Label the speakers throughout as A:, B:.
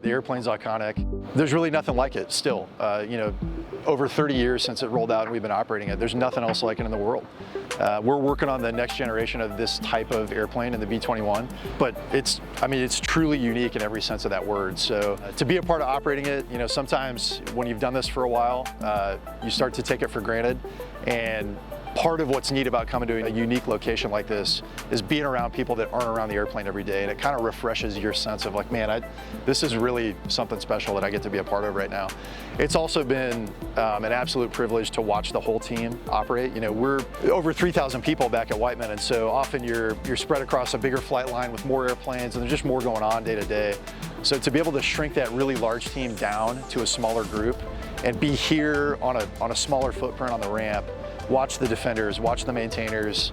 A: The airplane's iconic. There's really nothing like it still. You know, over 30 years since it rolled out and we've been operating it, there's nothing else like it in the world. We're working on the next generation of this type of airplane in the B-21, but I mean, it's truly unique in every sense of that word. So to be a part of operating it, you know, sometimes when you've done this for a while, you start to take it for granted. And part of what's neat about coming to a unique location like this is being around people that aren't around the airplane every day, and it kind of refreshes your sense of like, man, this is really something special that I get to be a part of right now. It's also been an absolute privilege to watch the whole team operate. You know, we're over 3,000 people back at Whiteman, and so often you're spread across a bigger flight line with more airplanes, and there's just more going on day to day. So to be able to shrink that really large team down to a smaller group and be here on a smaller footprint on the ramp, watch the defenders, watch the maintainers,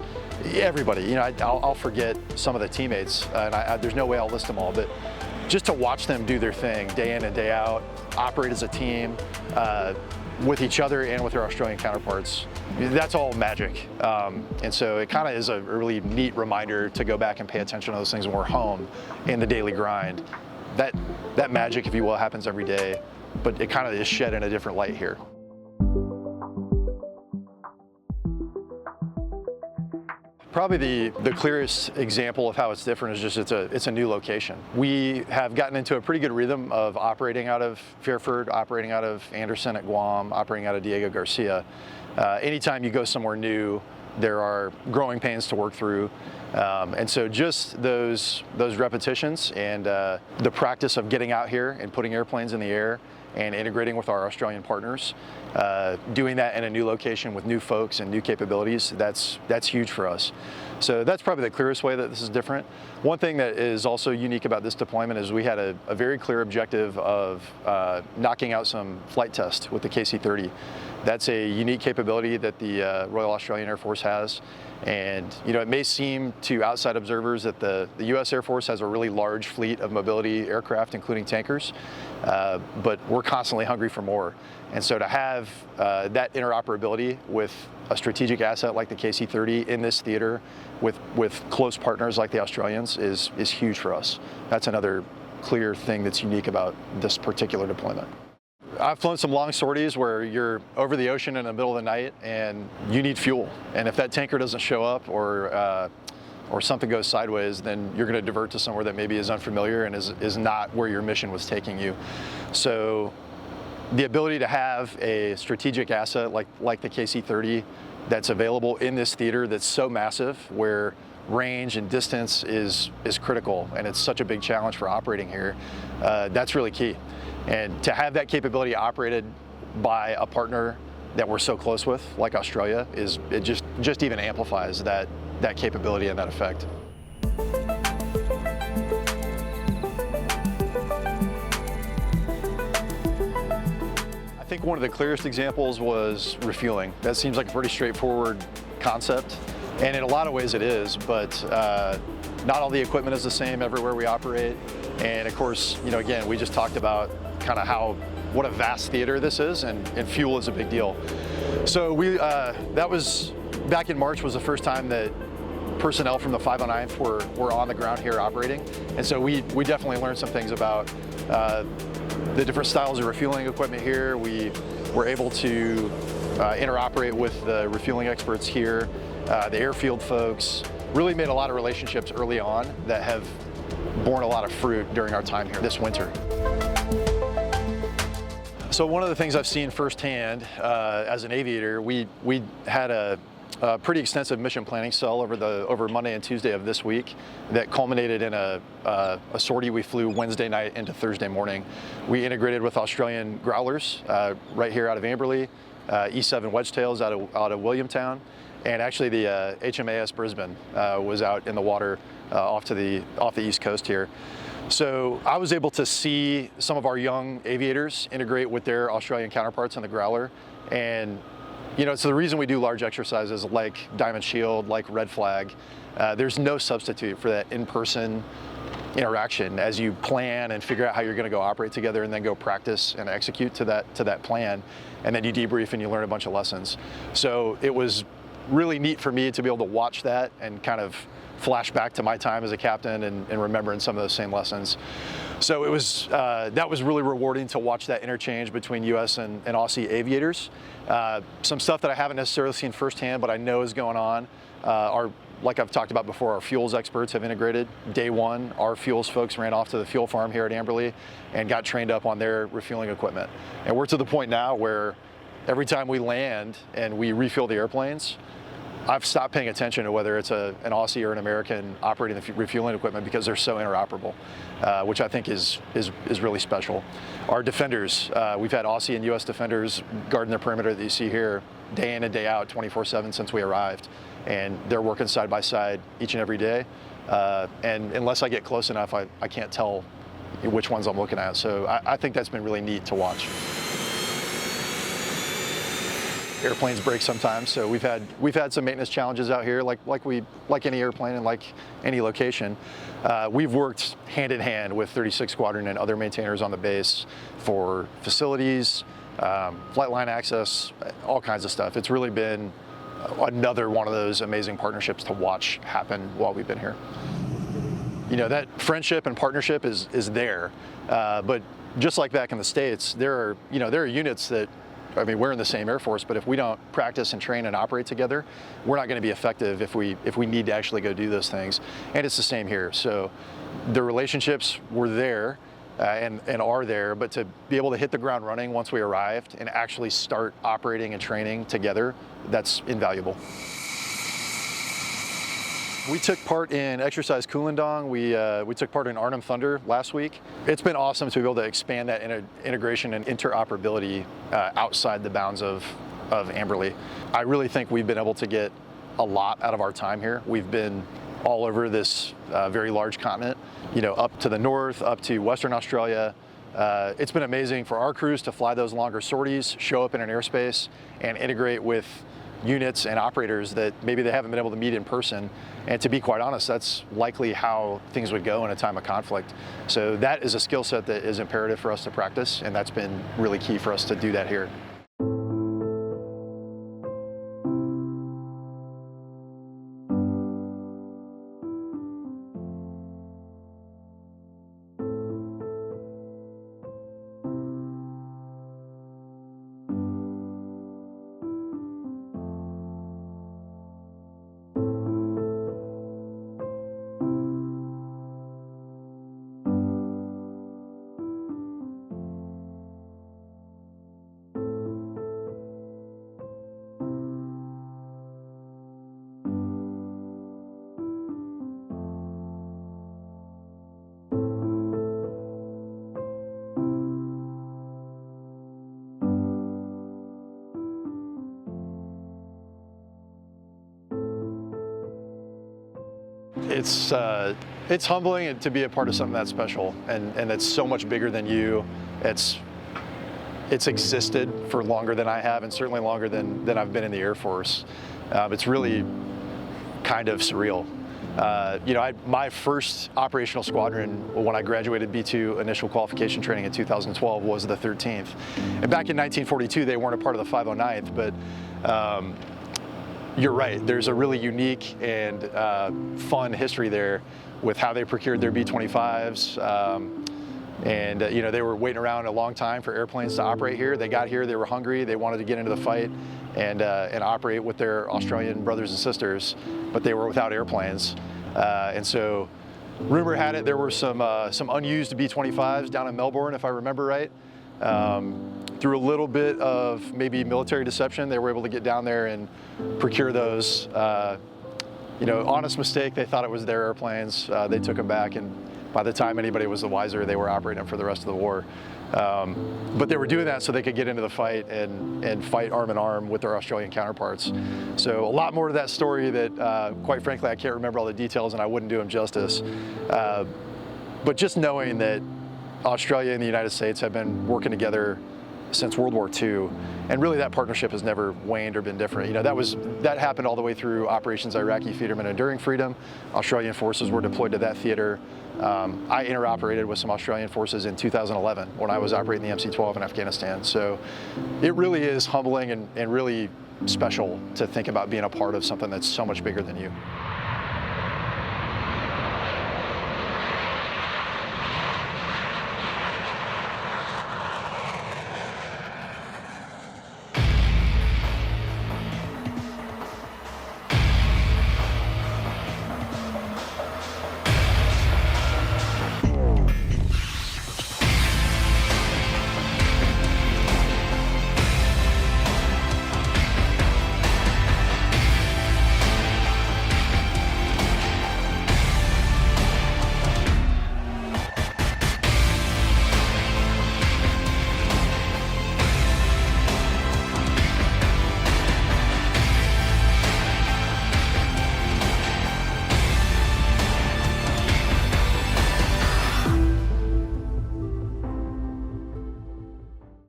A: everybody. You know, I'll forget some of the teammates, and there's no way I'll list them all, but just to watch them do their thing day in and day out, operate as a team with each other and with their Australian counterparts, that's all magic. And so it kind of is a really neat reminder to go back and pay attention to those things when we're home in the daily grind. That magic, if you will, happens every day, but it kind of is shed in a different light here. Probably the clearest example of how it's different is just it's a new location. We have gotten into a pretty good rhythm of operating out of Fairford, operating out of Anderson at Guam, operating out of Diego Garcia. Anytime you go somewhere new, there are growing pains to work through. And so just those repetitions and the practice of getting out here and putting airplanes in the air and integrating with our Australian partners, doing that in a new location with new folks and new capabilities, that's huge for us. So that's probably the clearest way that this is different. One thing that is also unique about this deployment is we had a very clear objective of knocking out some flight tests with the KC-30. That's a unique capability that the Royal Australian Air Force has. And you know, it may seem to outside observers that the US Air Force has a really large fleet of mobility aircraft, including tankers, but we're constantly hungry for more. And so to have that interoperability with a strategic asset like the KC-30 in this theater with close partners like the Australians is huge for us. That's another clear thing that's unique about this particular deployment. I've flown some long sorties where you're over the ocean in the middle of the night and you need fuel. And if that tanker doesn't show up or something goes sideways, then you're going to divert to somewhere that maybe is unfamiliar and is not where your mission was taking you. So the ability to have a strategic asset like the KC-30 that's available in this theater that's so massive, where range and distance is critical, and it's such a big challenge for operating here, that's really key. And to have that capability operated by a partner that we're so close with, like Australia, it just even amplifies that capability and that effect. I think one of the clearest examples was refueling. That seems like a pretty straightforward concept, and in a lot of ways it is, but not all the equipment is the same everywhere we operate. And of course, you know, again, we just talked about kind of what a vast theater this is, and fuel is a big deal. So that was back in March was the first time that personnel from the 509th were on the ground here operating, and so we definitely learned some things about the different styles of refueling equipment here. We were able to interoperate with the refueling experts here, the airfield folks. Really made a lot of relationships early on that have borne a lot of fruit during our time here this winter. So one of the things I've seen firsthand as an aviator, we had a pretty extensive mission planning cell over Monday and Tuesday of this week that culminated in a sortie we flew Wednesday night into Thursday morning. We integrated with Australian growlers right here out of Amberley, E7 Wedgetails out of Williamtown, and actually the HMAS Brisbane was out in the water off the east coast here. So I was able to see some of our young aviators integrate with their Australian counterparts on the growler, and you know, so the reason we do large exercises like Diamond Shield, like Red Flag, there's no substitute for that in-person interaction as you plan and figure out how you're going to go operate together, and then go practice and execute to that plan, and then you debrief and you learn a bunch of lessons. So it was really neat for me to be able to watch that and kind of flash back to my time as a captain and remembering some of those same lessons. So it was that was really rewarding to watch that interchange between U.S. and Aussie aviators. Some stuff that I haven't necessarily seen firsthand, but I know is going on. Like I've talked about before, our fuels experts have integrated. Day one, our fuels folks ran off to the fuel farm here at Amberley and got trained up on their refueling equipment. And we're to the point now where every time we land and we refuel the airplanes, I've stopped paying attention to whether it's an Aussie or an American operating the refueling equipment because they're so interoperable, which I think is really special. Our defenders, we've had Aussie and U.S. defenders guarding the perimeter that you see here day in and day out, 24/7 since we arrived. And they're working side by side each and every day. And unless I get close enough, I can't tell which ones I'm looking at. So I think that's been really neat to watch. Airplanes break sometimes, so we've had some maintenance challenges out here, like any airplane and like any location. We've worked hand in hand with 36th Squadron and other maintainers on the base for facilities, flight line access, all kinds of stuff. It's really been another one of those amazing partnerships to watch happen while we've been here. You know, that friendship and partnership is there, but just like back in the States, there are units that, I mean, we're in the same Air Force, but if we don't practice and train and operate together, we're not going to be effective if we need to actually go do those things. And it's the same here. So the relationships were there and are there, but to be able to hit the ground running once we arrived and actually start operating and training together, that's invaluable. We took part in Exercise Coolandong. We took part in Arnhem Thunder last week. It's been awesome to be able to expand that integration and interoperability outside the bounds of Amberley. I really think we've been able to get a lot out of our time here. We've been all over this very large continent, you know, up to the north, up to Western Australia. It's been amazing for our crews to fly those longer sorties, show up in an airspace, and integrate with units and operators that maybe they haven't been able to meet in person. And to be quite honest, that's likely how things would go in a time of conflict. So that is a skill set that is imperative for us to practice, and that's been really key for us to do that here. It's humbling to be a part of something that special and that's so much bigger than you. It's existed for longer than I have, and certainly longer than I've been in the Air Force. It's really kind of surreal. You know, my first operational squadron when I graduated B-2 initial qualification training in 2012 was the 13th. And back in 1942, they weren't a part of the 509th, but you're right, there's a really unique and fun history there with how they procured their B-25s. You know, they were waiting around a long time for airplanes to operate here. They got here, they were hungry, they wanted to get into the fight and operate with their Australian brothers and sisters, but they were without airplanes. And so rumor had it there were some unused B-25s down in Melbourne, if I remember right. Through a little bit of maybe military deception, they were able to get down there and procure those. You know, honest mistake, they thought it was their airplanes. They took them back, and by the time anybody was the wiser, they were operating them for the rest of the war. But they were doing that so they could get into the fight and fight arm in arm with their Australian counterparts. So a lot more to that story that, quite frankly, I can't remember all the details and I wouldn't do them justice. But just knowing that Australia and the United States have been working together since World War II, and really that partnership has never waned or been different. You know, that happened all the way through Operations Iraqi Freedom and Enduring Freedom. Australian forces were deployed to that theater. I interoperated with some Australian forces in 2011 when I was operating the MC-12 in Afghanistan. So it really is humbling and really special to think about being a part of something that's so much bigger than you.